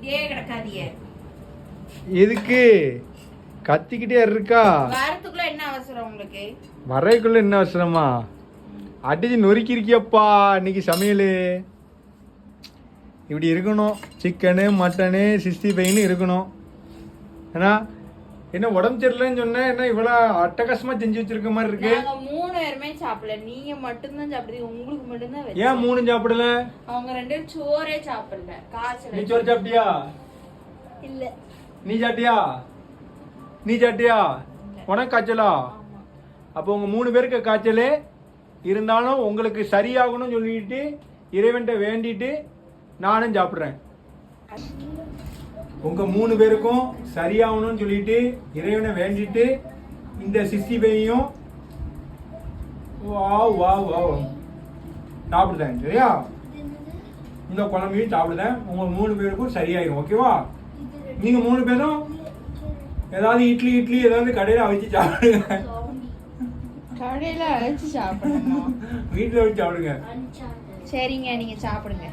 கத்திக்கிட்டே கிடக்காதீங்க. எதுக்கு கத்திக்கிட்டே இருக்கா? வரத்துக்குள்ள என்ன அவசரம் உங்களுக்கு? வரைக்குள்ள என்ன அவசரமா? அடிச்சு நொறுக்கி இருக்கியப்பா இன்னைக்கு சமையல். இப்படி இருக்கணும். சிக்கனு மட்டனு 65 இருக்கணும். ஏன்னா என்ன உடம்பு சரியில்லைன்னு சொன்னேன். என்ன இவ்வளோ அட்டகாசமா செஞ்சு வச்சிருக்க மாதிரி இருக்கு. நாங்க 3 பேருமே சாப்பிடல. நீங்க மட்டும் தான் சாப்பிடுறீங்க. உங்களுக்கு மட்டும் தான். ஏன் 3 சாப்பிடல? அவங்க 2 பேரும் சோறே சாப்பிடல. காய்ச்சல். நீ சோறு சாப்பிட்டியா? இல்ல. நீ சாப்பிட்டியா? உனக்கு காய்ச்சலா? அப்போ உங்க 3 பேருக்கு காய்ச்சல் இருந்தாலும் உங்களுக்கு சரியாகணும்னு சொல்லிட்டு இறைவன்கிட்ட வேண்டிட்டு நானும் சாப்பிட்றேன். உங்க 3 பேருக்கும் சரியாகணும்னு சொல்லிட்டு இறைவனை வேண்டிட்டு இந்த 65 சாப்பிடுதேன். சரியா? இந்த குழம்பையும் சாப்பிடுதேன். உங்க 3 பேருக்கும் சரியாயிரும். ஓகேவா? நீங்க 3 பேரும் ஏதாவது இட்லி ஏதாவது கடையில அவிச்சு சாப்பிடுங்க. கடையில அரைச்சு சாப்பிடணும். வீட்டுல வச்சு சாப்பிடுங்க. சரிங்க, நீங்க சாப்பிடுங்க.